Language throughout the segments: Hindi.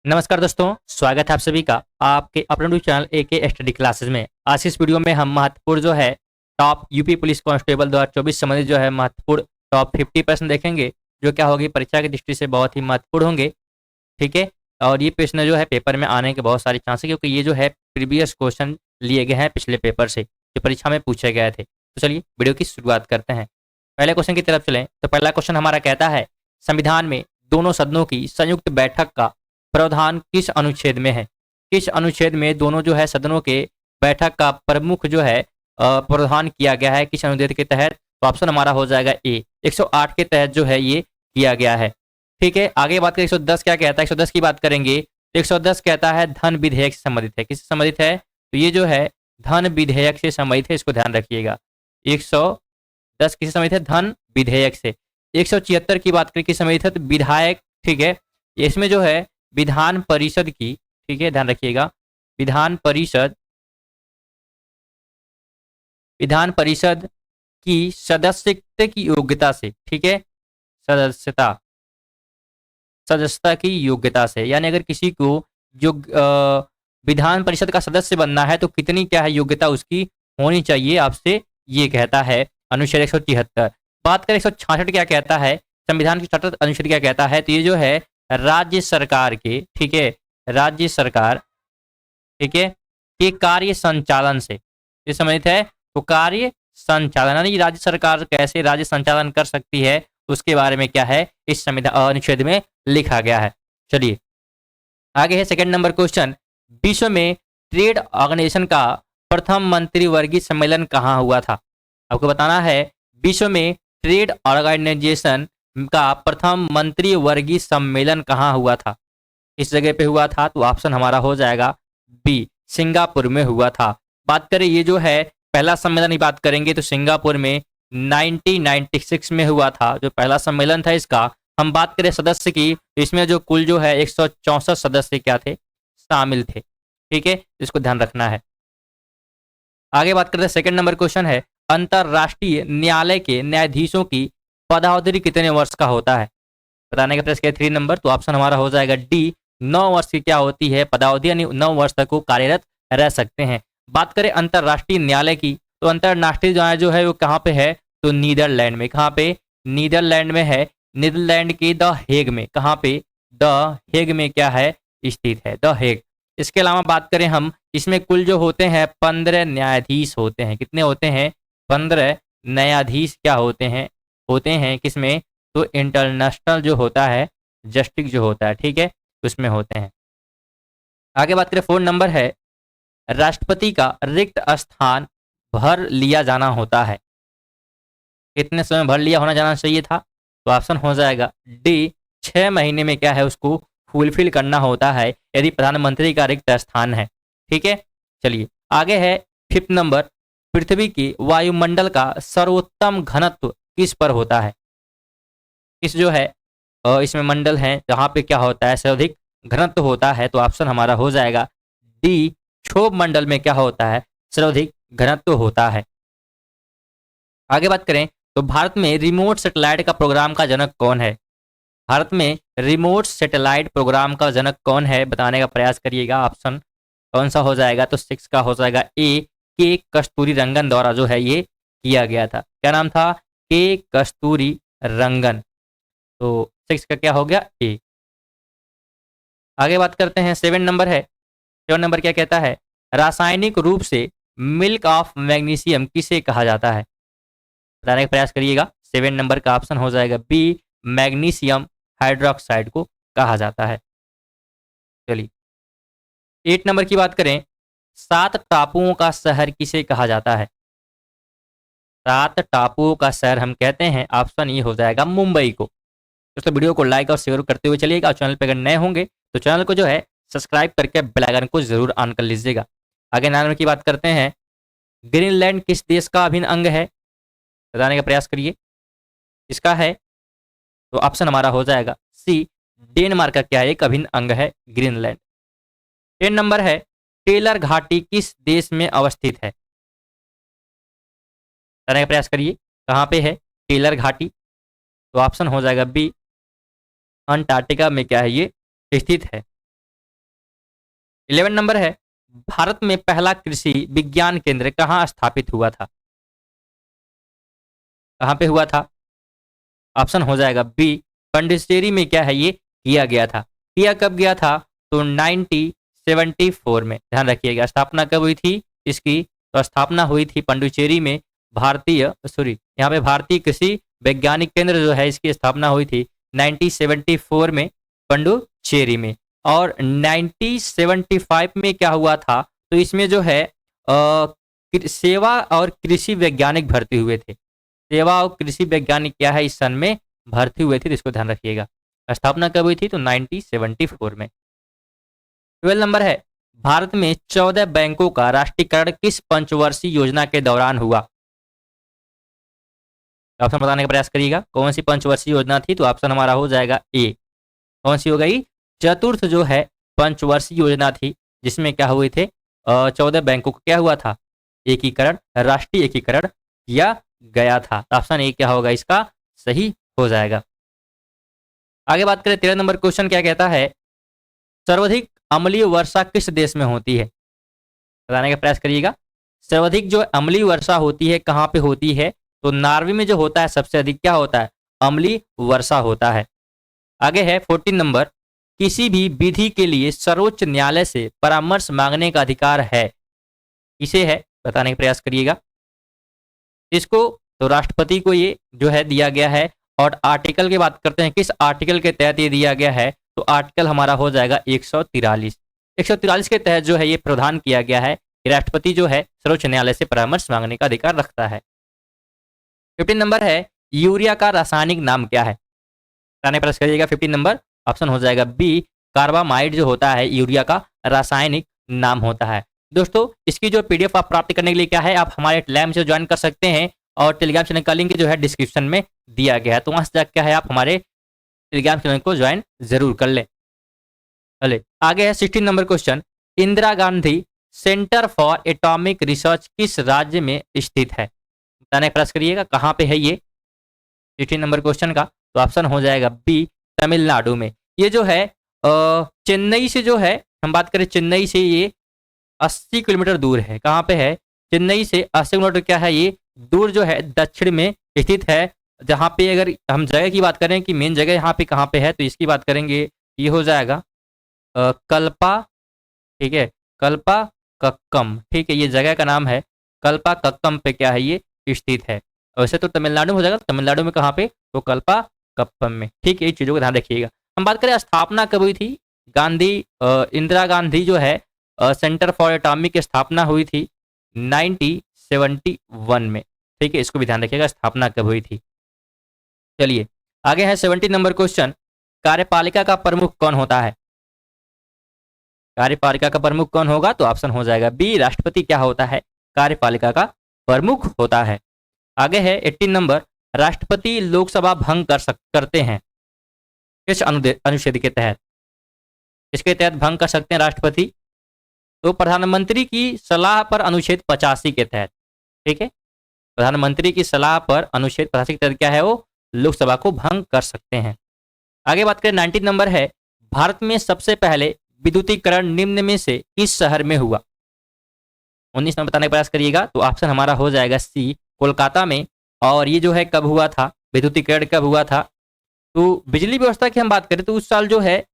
नमस्कार दोस्तों, स्वागत है आप सभी का आपके अपने YouTube channel AK study classes में। आज की इस वीडियो में हम महत्वपूर्ण जो है टॉप यूपी पुलिस कांस्टेबल 2024 संबंधित जो है महत्वपूर्ण टॉप 50 प्रश्न देखेंगे, जो क्या होगी परीक्षा की दृष्टि से बहुत ही महत्वपूर्ण होंगे। ठीक है, और ये प्रश्न जो है पेपर में आने के बहुत सारे चांस है, क्योंकि ये जो है प्रीवियस क्वेश्चन लिए गए हैं पिछले पेपर से जो परीक्षा में पूछे गए थे। तो चलिए वीडियो की शुरुआत करते हैं। पहले क्वेश्चन की तरफ चलें तो पहला क्वेश्चन हमारा कहता है, संविधान में दोनों सदनों की संयुक्त बैठक का प्रावधान किस अनुच्छेद में है? किस अनुच्छेद में दोनों जो है सदनों के बैठक का प्रमुख जो है प्रावधान किया गया है, किस अनुच्छेद के तहत? तो ऑप्शन हमारा हो जाएगा ए, 108 के तहत जो है ये किया गया है। ठीक है, आगे बात करें 110 क्या कहता है। 110 की बात करेंगे तो 110 कहता है धन विधेयक से संबंधित है। किससे संबंधित है? तो ये जो है धन विधेयक से संबंधित है, इसको ध्यान रखिएगा। 110 किससे संबंधित है? धन विधेयक से। 176 की बात करें किस संबंधित है? तो विधायक। ठीक है, इसमें जो है विधान परिषद की, ठीक है ध्यान रखिएगा, विधान परिषद की सदस्यता की योग्यता से, ठीक है, सदस्यता की योग्यता से, यानी अगर किसी को जो विधान परिषद का सदस्य बनना है तो कितनी क्या है योग्यता उसकी होनी चाहिए, आपसे ये कहता है अनुच्छेद 173। बात करें 166 क्या कहता है, संविधान की 66 अनुच्छेद क्या कहता है? तो ये जो है राज्य सरकार के, ठीक है, राज्य सरकार, ठीक है, के कार्य संचालन से ये संबंधित है। तो कार्य संचालन यानी राज्य सरकार कैसे राज्य संचालन कर सकती है, उसके बारे में क्या है इस संविधान अनुच्छेद में लिखा गया है। चलिए आगे है सेकंड नंबर क्वेश्चन, विश्व में ट्रेड ऑर्गेनाइजेशन का प्रथम मंत्रिवर्गीय सम्मेलन कहाँ हुआ था? आपको बताना है विश्व में ट्रेड ऑर्गेनाइजेशन का प्रथम मंत्रिवर्गीय सम्मेलन कहाँ हुआ था, इस जगह पे हुआ था। तो ऑप्शन हमारा हो जाएगा बी, सिंगापुर में हुआ था। बात करें ये जो है पहला सम्मेलन की बात करेंगे तो सिंगापुर में 1996 में हुआ था, जो पहला सम्मेलन था इसका। हम बात करें सदस्य की, इसमें जो कुल जो है 164 सदस्य क्या थे, शामिल थे। ठीक है, इसको ध्यान रखना है। आगे बात करते हैं सेकंड नंबर क्वेश्चन है, अंतरराष्ट्रीय न्यायालय के न्यायाधीशों की पदावधि कितने वर्ष का होता है? बताने का प्रयास किया 3 नंबर, तो ऑप्शन हमारा हो जाएगा डी, 9 वर्ष की क्या होती है पदावधि, यानी 9 वर्ष तक वो कार्यरत रह सकते हैं। बात करें अंतरराष्ट्रीय न्यायालय की, तो अंतरराष्ट्रीय न्यायालय जो है वो कहाँ पे है? तो नीदरलैंड में। कहाँ पे? नीदरलैंड में है, नीदरलैंड के द हेग में। कहाँ पे? द हेग में क्या है स्थित है, द हेग। इसके अलावा बात करें हम, इसमें कुल जो होते हैं 15 न्यायाधीश होते हैं। कितने होते हैं? 15 न्यायाधीश क्या होते हैं किसमें? तो इंटरनेशनल जो होता है जस्टिस जो होता है, ठीक है, उसमें होते हैं। आगे बात करें 4 नंबर है, राष्ट्रपति का रिक्त स्थान भर लिया जाना होता है, कितने समय भर लिया होना जाना चाहिए था? तो ऑप्शन हो जाएगा डी, 6 महीने में क्या है उसको फुलफिल करना होता है, यदि प्रधानमंत्री का रिक्त स्थान है। ठीक है, चलिए आगे है 5th नंबर, पृथ्वी की वायुमंडल का सर्वोत्तम घनत्व किस पर होता है? इस जो है इसमें मंडल है जहाँ पे क्या होता है सर्वाधिक घनत्व होता है। तो ऑप्शन हमारा हो जाएगा डी, क्षोभ मंडल में क्या होता है सर्वाधिक घनत्व होता है। आगे बात करें तो भारत में रिमोट सैटेलाइट का प्रोग्राम का जनक कौन है? भारत में रिमोट सैटेलाइट प्रोग्राम का जनक कौन है, बताने का प्रयास करिएगा। ऑप्शन कौन सा हो जाएगा? तो 6 का हो जाएगा ए, के कस्तूरी रंगन द्वारा जो है ये किया गया था। क्या नाम था? के कस्तूरी रंगन। तो 6 का क्या हो गया? ए। आगे बात करते हैं 7 नंबर है, 7 नंबर क्या कहता है, रासायनिक रूप से मिल्क ऑफ मैग्नीशियम किसे कहा जाता है? बताने का प्रयास करिएगा। 7 नंबर का ऑप्शन हो जाएगा बी, मैग्नीशियम हाइड्रोक्साइड को कहा जाता है। चलिए 8 नंबर की बात करें, 7 टापुओं का शहर किसे कहा जाता है? 7 टापुओं का शहर हम कहते हैं, ऑप्शन ये हो जाएगा मुंबई को। दोस्तों वीडियो को लाइक और शेयर करते हुए चलिएगा, और चैनल पर अगर नए होंगे तो चैनल को जो है सब्सक्राइब करके बेल आइकन को जरूर ऑन कर लीजिएगा। आगे 9 नंबर की बात करते हैं, ग्रीनलैंड किस देश का अभिन्न अंग है? बताने का प्रयास करिए। इसका है तो ऑप्शन हमारा हो जाएगा सी, डेनमार्क का क्या है एक अभिन्न अंग है ग्रीनलैंड। 10 नंबर है, टेलर घाटी किस देश में अवस्थित है? बताने का प्रयास करिए, कहाँ पे है टेलर घाटी? तो ऑप्शन हो जाएगा बी, अंटार्कटिका में क्या है ये स्थित है। 11 नंबर है, भारत में पहला कृषि विज्ञान केंद्र कहाँ स्थापित हुआ था? कहाँ पे हुआ था? ऑप्शन हो जाएगा बी, पंडिचेरी में क्या है ये किया गया था। किया कब गया था? तो 1974 में। ध्यान रखिएगा, स्थापना कब हुई थी इसकी? तो स्थापना हुई थी पंडिचेरी में। भारतीय सॉरी यहाँ पे भारतीय कृषि वैज्ञानिक केंद्र जो है इसकी स्थापना हुई थी 1974 में पंडुचेरी में। और 1975 में क्या हुआ था? तो इसमें जो है सेवा और कृषि वैज्ञानिक भर्ती हुए थे। सेवा और कृषि वैज्ञानिक क्या है इस सन में भर्ती हुए थे, तो इसको ध्यान रखिएगा। स्थापना कब हुई थी? तो 1974 में। 12 नंबर है, भारत में 14 बैंकों का राष्ट्रीयकरण किस पंचवर्षीय योजना के दौरान हुआ? ऑप्शन बताने का प्रयास करिएगा, कौन सी पंचवर्षीय योजना थी? तो ऑप्शन हमारा हो जाएगा ए। कौन सी हो गई? चतुर्थ जो है पंचवर्षीय योजना थी, जिसमें क्या हुए थे 14 बैंकों का क्या हुआ था? एकीकरण, राष्ट्रीय एकीकरण किया गया था। ऑप्शन ए क्या होगा इसका सही हो जाएगा। आगे बात करें 13 नंबर क्वेश्चन क्या कहता है, सर्वाधिक अम्लीय वर्षा किस देश में होती है? बताने का प्रयास करिएगा। सर्वाधिक जो अम्लीय वर्षा होती है कहाँ पे होती है? तो नॉर्वे में जो होता है सबसे अधिक क्या होता है? अम्लीय वर्षा होता है। आगे है 14 नंबर, किसी भी विधि के लिए सर्वोच्च न्यायालय से परामर्श मांगने का अधिकार है, किसे है? बताने का प्रयास करिएगा। इसको तो राष्ट्रपति को ये जो है दिया गया है। और आर्टिकल की बात करते हैं, किस आर्टिकल के तहत ये दिया गया है? तो आर्टिकल हमारा हो जाएगा 143। 143 के तहत जो है ये प्रावधान किया गया है कि राष्ट्रपति जो है सर्वोच्च न्यायालय से परामर्श मांगने का अधिकार रखता है। 15 नंबर है, यूरिया का रासायनिक नाम क्या है? बताने प्रयास करिएगा। 15 नंबर ऑप्शन हो जाएगा बी, कार्बामाइड जो होता है यूरिया का रासायनिक नाम होता है। दोस्तों इसकी जो पीडीएफ आप प्राप्त करने के लिए क्या है, आप हमारे टेलीग्राम से ज्वाइन कर सकते हैं और टेलीग्राम चैनल का लिंक जो है डिस्क्रिप्शन में दिया गया है, तो वहां से जाकर क्या है आप हमारे टेलीग्राम चैनल को ज्वाइन जरूर कर लें। चले आगे है 16 number question, Indira Gandhi centre for atomic research किस राज्य में स्थित है? बताने का प्रयास करिएगा, कहाँ पे है ये 16 नंबर क्वेश्चन का? तो ऑप्शन हो जाएगा बी, तमिलनाडु में। ये जो है चेन्नई से जो है, हम बात करें चेन्नई से ये 80 किलोमीटर दूर है। कहाँ पे है? चेन्नई से 80 किलोमीटर क्या है ये दूर जो है दक्षिण में स्थित है। जहाँ पे अगर हम जगह की बात करें कि मेन जगह यहाँ पे कहाँ पे है, तो इसकी बात करेंगे, ये हो जाएगा कल्पा, ठीक है, कल्पा कक्कम, ठीक है, ये जगह का नाम है कल्पा कक्कम पे क्या है ये स्थित है। वैसे तो तमिलनाडु में हो जाएगा, तमिलनाडु में कहाँ पे? तो कल्पा कप्पम में, ठीक है, ये चीज़ों का ध्यान रखिएगा। हम बात करें स्थापना कब हुई थी? गांधी इंदिरा गांधी जो है सेंटर फॉर एटॉमिक की स्थापना हुई थी 1971 में, ठीक है, इसको भी ध्यान रखिएगा स्थापना कब हुई थी। चलिए आगे है 70 नंबर क्वेश्चन, कार्यपालिका का प्रमुख कौन होता है? कार्यपालिका का प्रमुख कौन होगा? तो ऑप्शन हो जाएगा बी, राष्ट्रपति क्या होता है? कार्यपालिका का प्रमुख होता है। आगे है 18 नंबर, राष्ट्रपति लोकसभा भंग करते हैं किस अनुच्छेद के तहत? इसके तहत भंग कर सकते हैं राष्ट्रपति? तो प्रधानमंत्री की सलाह पर अनुच्छेद 85 के तहत, ठीक है, प्रधानमंत्री की सलाह पर अनुच्छेद 85 के तहत क्या है वो लोकसभा को भंग कर सकते हैं। आगे बात करें 19 नंबर है, भारत में सबसे पहले विद्युतीकरण निम्न में से किस शहर में हुआ? 19 नंबर बताने का प्रयास करिएगा। तो ऑप्शन हमारा हो जाएगा सी, कोलकाता में। और ये जो है कब हुआ था, विद्युतीकरण कब हुआ था? तो बिजली व्यवस्था की हम बात करें तो उस साल जो है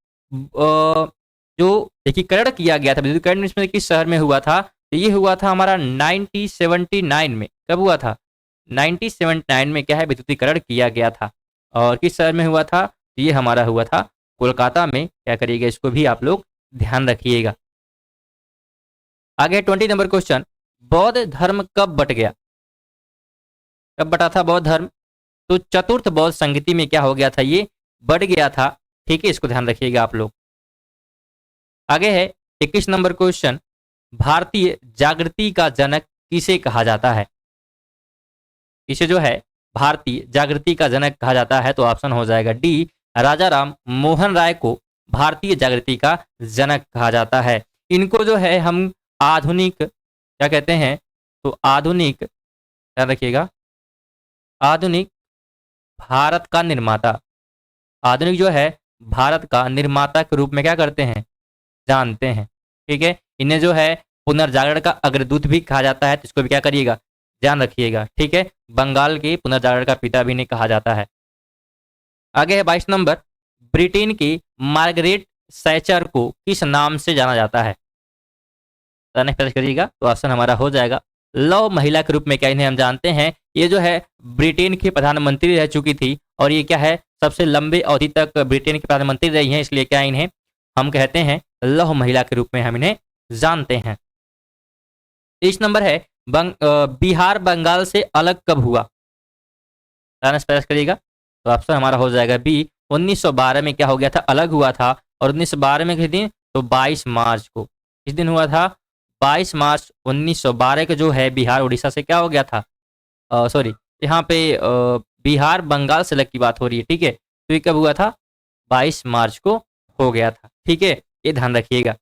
जो एकीकरण किया गया था विद्युतीकरण इसमें किस शहर में हुआ था? तो ये हुआ था हमारा 1979 में। कब हुआ था? 1979 में क्या है विद्युतीकरण किया गया था। और किस शहर में हुआ था? तो ये हमारा हुआ था कोलकाता में। क्या करिएगा, इसको भी आप लोग ध्यान रखिएगा। आगे 20 नंबर क्वेश्चन, बौद्ध धर्म कब बट गया? कब बटा था बौद्ध धर्म? तो चतुर्थ बौद्ध संगति में क्या हो गया था, ये बढ़ गया था, ठीक है, इसको ध्यान रखिएगा आप लोग। आगे है 21 नंबर क्वेश्चन, भारतीय जागृति का जनक किसे कहा जाता है? इसे जो है भारतीय जागृति का जनक कहा जाता है। तो ऑप्शन हो जाएगा डी, राजा राम मोहन राय को भारतीय जागृति का जनक कहा जाता है। इनको जो है हम आधुनिक क्या कहते हैं? तो आधुनिक, ध्यान रखिएगा, आधुनिक भारत का निर्माता, आधुनिक जो है भारत का निर्माता के रूप में क्या करते हैं? जानते हैं, ठीक है। इन्हें जो है पुनर्जागरण का अग्रदूत भी कहा जाता है, तो इसको भी क्या करिएगा, ध्यान रखिएगा, ठीक है। बंगाल के पुनर्जागरण का पिता भी इन्हें कहा जाता है। आगे है 22 नंबर, ब्रिटेन की मार्गरेट सैचर को किस नाम से जाना जाता है, बताने का प्रयास करिएगा। तो ऑप्शन हमारा हो जाएगा लौ महिला के रूप में क्या इन्हें हम जानते हैं। ये जो है ब्रिटेन की प्रधानमंत्री रह चुकी थी और ये क्या है, सबसे लंबे अवधि तक ब्रिटेन की प्रधानमंत्री रही हैं, इसलिए क्या इन्हें हम कहते हैं लौह महिला के रूप में हम इन्हें जानते हैं। 23 नंबर है बिहार बंगाल से अलग कब हुआ, बताने का प्रयास करिएगा। तो ऑप्शन हमारा हो जाएगा बी, 1912 में क्या हो गया था, अलग हुआ था। और 1912 में किस दिन, तो 22 मार्च को, किस दिन हुआ था, 22 मार्च 1912 को जो है बिहार उड़ीसा से क्या हो गया था, सॉरी यहाँ पे बिहार बंगाल से अलग की बात हो रही है, ठीक है। तो ये कब हुआ था, 22 मार्च को हो गया था, ठीक है, ये ध्यान रखिएगा।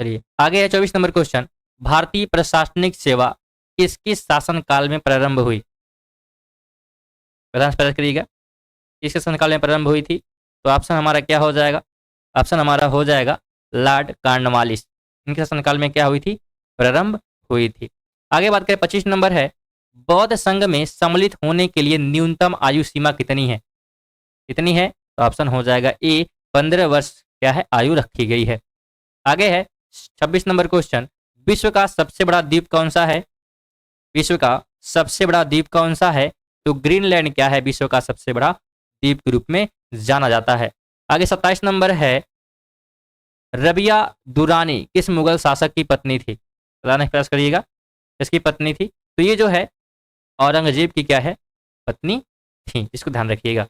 चलिए आगे है 24 नंबर क्वेश्चन, भारतीय प्रशासनिक सेवा किस किस शासन काल में प्रारंभ हुई, प्रधान प्रयास करिएगा, किसके शासनकाल में प्रारंभ हुई थी। तो ऑप्शन हमारा क्या हो जाएगा, ऑप्शन हमारा हो जाएगा लॉर्ड कॉर्नवालिस, इनके शासनकाल में क्या हुई थी, प्रारंभ हुई थी। आगे बात करें 25 नंबर है, बौद्ध संघ में सम्मिलित होने के लिए न्यूनतम आयु सीमा कितनी है, कितनी है। तो ऑप्शन हो जाएगा ए, 15 वर्ष क्या है आयु रखी गई है। आगे है 26 नंबर क्वेश्चन, विश्व का सबसे बड़ा द्वीप कौन सा है, विश्व का सबसे बड़ा द्वीप कौन सा है। तो ग्रीनलैंड क्या है, विश्व का सबसे बड़ा द्वीप के रूप में जाना जाता है। आगे 27 नंबर है, रबिया दुरानी किस मुगल शासक की पत्नी थी, बताने का प्रयास करिएगा, किसकी पत्नी थी। तो ये जो है औरंगजेब की क्या है, पत्नी थी, इसको ध्यान रखिएगा।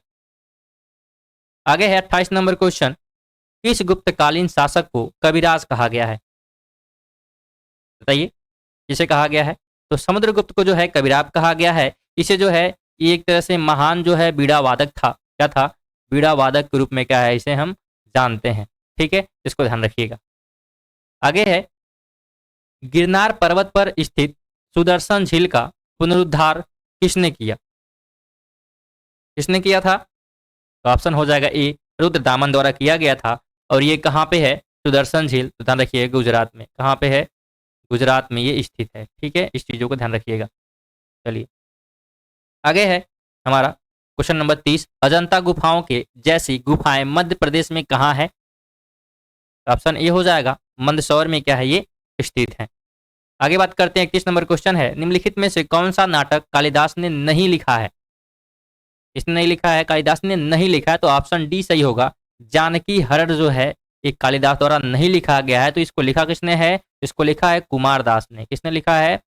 आगे है 28 नंबर क्वेश्चन, किस गुप्तकालीन शासक को कविराज कहा गया है, बताइए किसे कहा गया है। तो समुद्रगुप्त को जो है कविराज कहा गया है। इसे जो है ये एक तरह से महान जो है बीड़ा वादक था, क्या था, बीड़ा वादक के रूप में क्या है इसे हम जानते हैं, ठीक है, इसको ध्यान रखिएगा। आगे है, गिरनार पर्वत पर स्थित सुदर्शन झील का पुनरुद्धार किसने किया, किसने किया था। तो ऑप्शन हो जाएगा ए, रुद्रदामन द्वारा किया गया था। और ये कहाँ पे है, सुदर्शन झील, तो ध्यान रखिएगा गुजरात में, कहाँ पे है, गुजरात में ये स्थित है, ठीक है, इस चीज़ों को ध्यान रखिएगा। चलिए आगे है हमारा क्वेश्चन नंबर 30, अजंता गुफाओं के जैसी गुफाएं मध्य प्रदेश में कहाँ है। ऑप्शन ए हो जाएगा मंदसौर में क्या है ये स्थित है। आगे बात करते हैं 31 नंबर क्वेश्चन है, निम्नलिखित में से कौन सा नाटक कालिदास ने नहीं लिखा है, इसने नहीं लिखा है, कालिदास ने नहीं लिखा है। तो ऑप्शन डी सही होगा, जानकी हरण जो है एक कालिदास द्वारा नहीं लिखा गया है। तो इसको लिखा किसने है, इसको लिखा है कुमार दास ने, किसने लिखा है,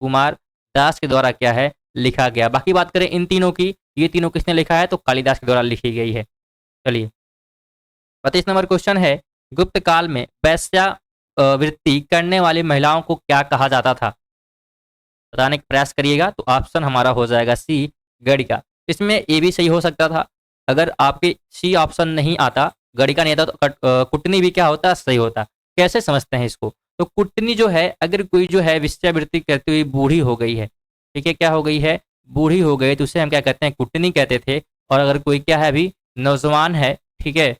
कुमार दास के द्वारा क्या है लिखा गया। बाकी बात करें इन तीनों की, ये तीनों किसने लिखा है, तो कालिदास के द्वारा लिखी गई है। चलिए 25 नंबर क्वेश्चन है, गुप्त काल में वैश्या वृत्ति करने वाली महिलाओं को क्या कहा जाता था, बताने का प्रयास करिएगा। तो ऑप्शन हमारा हो जाएगा सी, गणिका। इसमें ए भी सही हो सकता था, अगर आपके सी ऑप्शन नहीं आता, गणिका नहीं आता, तो कुटनी भी क्या होता, सही होता। कैसे समझते हैं इसको, तो कुटनी जो है, अगर कोई जो है वेश्यावृत्ति करती हुई बूढ़ी हो गई है, ठीक है, क्या हो गई है, बूढ़ी हो गई, तो उसे हम क्या कहते हैं, कुटनी कहते थे। और अगर कोई क्या है अभी नौजवान है, ठीक है,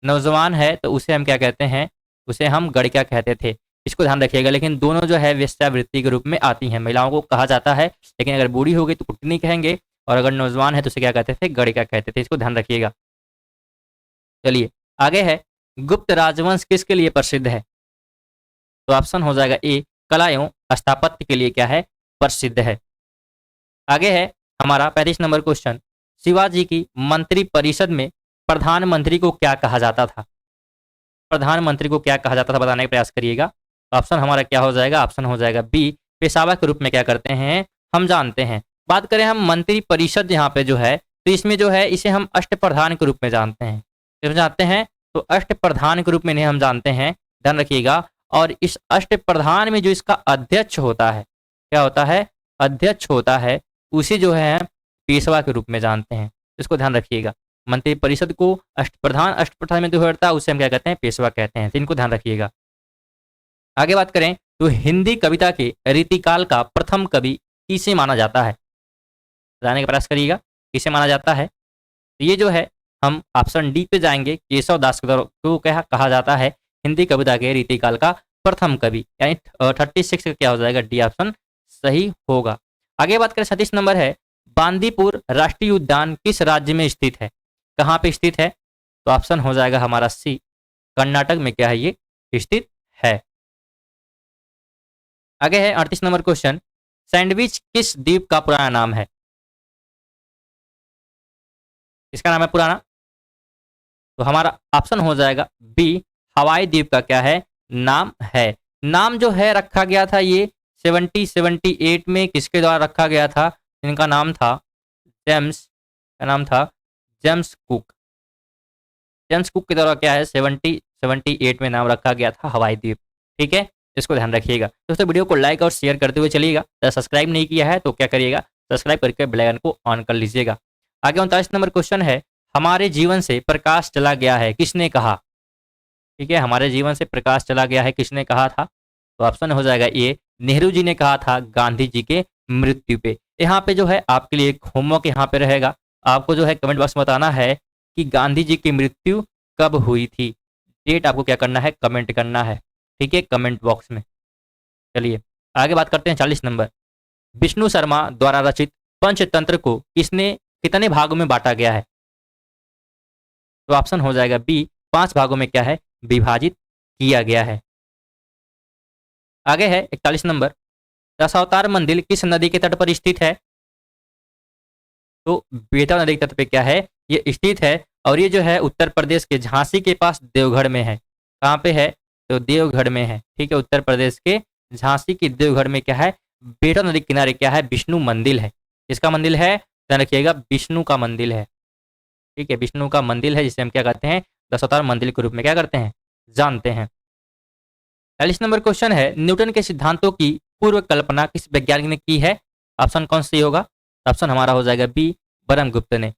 नौजवान है, तो उसे हम क्या कहते हैं, उसे हम गणिका कहते थे, इसको ध्यान रखिएगा। लेकिन दोनों जो है वेश्यावृत्ति के रूप में आती हैं, महिलाओं को कहा जाता है, लेकिन अगर बूढ़ी हो गई तो कुटनी कहेंगे, और अगर नौजवान है तो उसे क्या कहते थे, गणिका कहते थे, इसको ध्यान रखिएगा। चलिए आगे है, गुप्त राजवंश किसके लिए प्रसिद्ध है। तो ऑप्शन हो जाएगा ए, कला एवं स्थापत्य के लिए क्या है, प्रसिद्ध है। आगे है हमारा 35 नंबर क्वेश्चन, शिवाजी की मंत्री परिषद में प्रधानमंत्री को क्या कहा जाता था, प्रधानमंत्री को क्या कहा जाता था, बताने का प्रयास करिएगा। ऑप्शन हमारा क्या हो जाएगा, ऑप्शन हो जाएगा बी, पेशावा के रूप में क्या करते हैं हम जानते हैं। बात करें हम मंत्री परिषद यहाँ पे जो है, तो इसमें जो है इसे हम अष्टप्रधान के रूप में जानते हैं, जानते हैं, तो अष्टप्रधान के रूप में इन्हें हम जानते हैं, ध्यान रखिएगा। और इस अष्टप्रधान में जो इसका अध्यक्ष होता है, क्या होता है, अध्यक्ष होता है, उसे जो है पेशवा के रूप में जानते हैं, इसको ध्यान रखिएगा। मंत्री परिषद को अष्टप्रधान में जो होता है उसे हम क्या कहते हैं, पेशवा कहते हैं, तो इनको ध्यान रखिएगा। आगे बात करें तो हिंदी कविता के रीतिकाल का प्रथम कवि किसे माना जाता है, बताने का प्रयास करिएगा, किसे माना जाता है। तो ये जो है हम ऑप्शन डी पे जाएंगे, केशव दास को क्या कहा जाता है, हिंदी कविता के रीतिकाल का प्रथम कवि, यानी 36 का क्या हो जाएगा, डी ऑप्शन सही होगा। आगे बात करें 37 नंबर है, बांदीपुर राष्ट्रीय उद्यान किस राज्य में स्थित है? कहाँ पे स्थित है? तो ऑप्शन हो जाएगा हमारा सी, कर्नाटक में क्या है ये स्थित है। आगे है 38 नंबर क्वेश्चन, सैंडविच किस द्वीप का पुराना नाम है? इसका नाम है पुराना, तो हमारा ऑप्शन हो जाएगा बी, हवाई द्वीप का क्या है नाम है। नाम जो है रखा गया था ये 78 में किसके द्वारा रखा गया था? इनका नाम था जेम्स, का नाम था जेम्स कुक। जेम्स कुक के द्वारा क्या है 78 में नाम रखा गया था हवाई द्वीप। ठीक है, इसको ध्यान रखिएगा दोस्तों। वीडियो को लाइक और शेयर करते हुए चलिएगा। अगर सब्सक्राइब नहीं किया है तो क्या करिएगा, सब्सक्राइब करके बेल आइकन को ऑन कर लीजिएगा। आगे 39 नंबर क्वेश्चन है, हमारे जीवन से प्रकाश चला गया है किसने कहा? ठीक है, हमारे जीवन से प्रकाश चला गया है किसने कहा था? तो ऑप्शन हो जाएगा ए, नेहरू जी ने कहा था गांधी जी के मृत्यु पे। यहाँ पे जो है आपके लिए एक होमवर्क यहाँ पे रहेगा, आपको जो है कमेंट बॉक्स में बताना है कि गांधी जी की मृत्यु कब हुई थी। डेट आपको क्या करना है, कमेंट करना है। ठीक है, कमेंट बॉक्स में। चलिए आगे बात करते हैं 40 नंबर, विष्णु शर्मा द्वारा रचित पंचतंत्र को किसने कितने भागों में बांटा गया है? तो ऑप्शन हो जाएगा बी, 5 भागों में क्या है विभाजित किया गया है। आगे है 41 नंबर, दशावतार मंदिर किस नदी के तट पर स्थित है? तो बेतवा नदी के तट पे क्या है ये स्थित है, और ये जो है उत्तर प्रदेश के झांसी के पास देवगढ़ में है। कहाँ पे है? तो देवगढ़ में है। ठीक है, उत्तर प्रदेश के झांसी के देवगढ़ में क्या है, बेतवा नदी के किनारे क्या है विष्णु मंदिर है। इसका मंदिर है, ध्यान रखिएगा, विष्णु का मंदिर है। ठीक है, विष्णु का मंदिर है, जिसे हम क्या कहते हैं दशावतार मंदिर के रूप में क्या करते हैं जानते हैं। 40 नंबर क्वेश्चन है, न्यूटन के सिद्धांतों की पूर्व कल्पना किस वैज्ञानिक ने की है? ऑप्शन कौन सी होगा? ऑप्शन हमारा हो जाएगा बी, ब्रह्मगुप्त ने।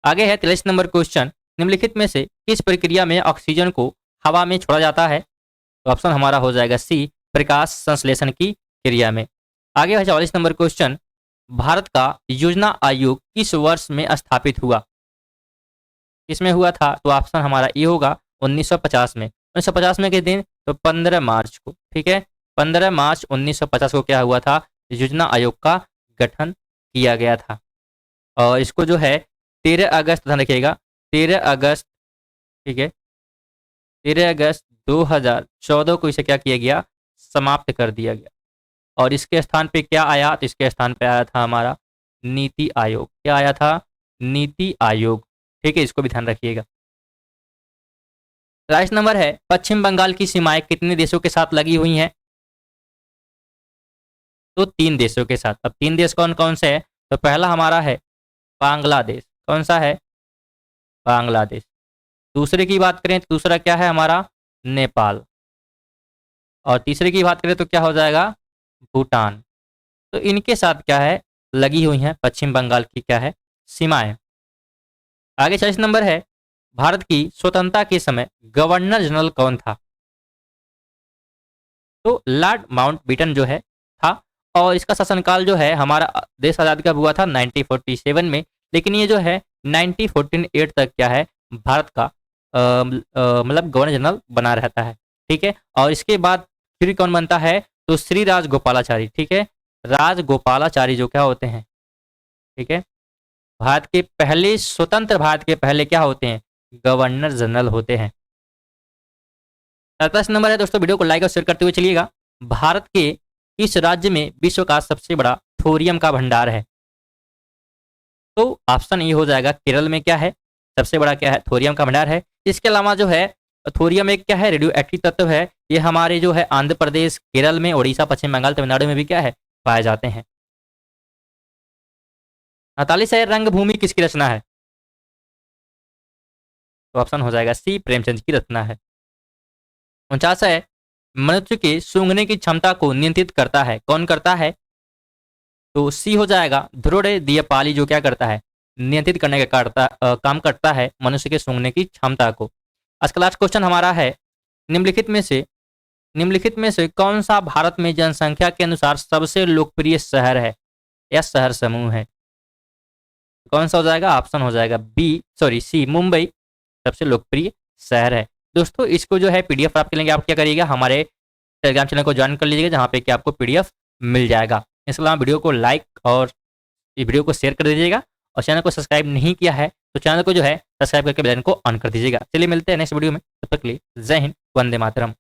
आगे है 43 नंबर क्वेश्चन, निम्नलिखित में से किस प्रक्रिया में ऑक्सीजन को हवा में छोड़ा जाता है? तो ऑप्शन हमारा हो जाएगा सी, प्रकाश संश्लेषण की क्रिया में। आगे है 44 नंबर क्वेश्चन, भारत का योजना आयोग किस वर्ष में स्थापित हुआ? किसमें हुआ था? तो ऑप्शन हमारा ए होगा 1950 में। 1950 में के दिन, तो 15 मार्च को। ठीक है, 15 मार्च 1950 को क्या हुआ था, योजना आयोग का गठन किया गया था। और इसको जो है 13 अगस्त, ध्यान रखिएगा 13 अगस्त, ठीक है 13 अगस्त 2014 को इसे क्या किया गया, समाप्त कर दिया गया। और इसके स्थान पे क्या आया? तो इसके स्थान पे आया था हमारा नीति आयोग। क्या आया था? नीति आयोग। ठीक है, इसको भी ध्यान रखिएगा। 23 नंबर है, पश्चिम बंगाल की सीमाएं कितने देशों के साथ लगी हुई हैं? तो 3 देशों के साथ। अब 3 देश कौन कौन से हैं? तो पहला हमारा है बांग्लादेश। कौन सा है? बांग्लादेश। दूसरे की बात करें तो दूसरा क्या है हमारा, नेपाल। और तीसरे की बात करें तो क्या हो जाएगा, भूटान। तो इनके साथ क्या है, लगी हुई हैं पश्चिम बंगाल की क्या है, सीमाएं। आगे 40 नंबर है, भारत की स्वतंत्रता के समय गवर्नर जनरल कौन था? तो लॉर्ड माउंटबेटन जो है था। और इसका शासनकाल जो है, हमारा देश आजाद कब हुआ था, 1947 में। लेकिन ये जो है 1948 तक क्या है, भारत का मतलब गवर्नर जनरल बना रहता है। ठीक है, और इसके बाद फिर कौन बनता है, तो श्री राजगोपालाचारी। ठीक है, राजगोपालाचारी जो क्या होते हैं, ठीक है, भारत के पहले स्वतंत्र भारत के पहले क्या होते हैं, गवर्नर जनरल होते हैं। 37 नंबर है दोस्तों, वीडियो को लाइक और शेयर करते हुए चलिएगा। भारत के किस राज्य में विश्व का सबसे बड़ा थोरियम का भंडार है? तो ऑप्शन ये हो जाएगा केरल में क्या है, सबसे बड़ा क्या है, थोरियम का भंडार है। इसके अलावा जो है थोरियम एक क्या है, रेडियो एक्टिव तत्व है। ये हमारे जो है आंध्र प्रदेश, केरल में, उड़ीसा, पश्चिम बंगाल, तमिलनाडु में भी क्या है, पाए जाते हैं। 48 है, रंगभूमि किसकी रचना है? तो ऑप्शन हो जाएगा सी, प्रेमचंद की रचना है। 49 है, मनुष्य के सूंघने की क्षमता को नियंत्रित करता है, कौन करता है? तो सी हो जाएगा ध्रुव दियपाली, जो क्या करता है, नियंत्रित करने का काम करता है मनुष्य के सूंघने की क्षमता को। आज का लास्ट क्वेश्चन हमारा है, निम्नलिखित में से कौन सा भारत में जनसंख्या के अनुसार सबसे लोकप्रिय शहर है या शहर समूह है? कौन सा हो जाएगा? ऑप्शन हो जाएगा बी, सॉरी सी, मुंबई सबसे लोकप्रिय शहर है। दोस्तों इसको जो है पीडीएफ प्राप्त करने के लिए आप क्या करिएगा, हमारे टेलीग्राम चैनल को ज्वाइन कर लीजिएगा, जहाँ पे कि आपको पीडीएफ मिल जाएगा। इसके अलावा वीडियो को लाइक और ये वीडियो को शेयर कर दीजिएगा, और चैनल को सब्सक्राइब नहीं किया है तो चैनल को जो है सब्सक्राइब करके बेल आइकन को ऑन कर दीजिएगा। चलिए मिलते हैं नेक्स्ट वीडियो में, तब तक के लिए जय हिंद, वंदे मातरम।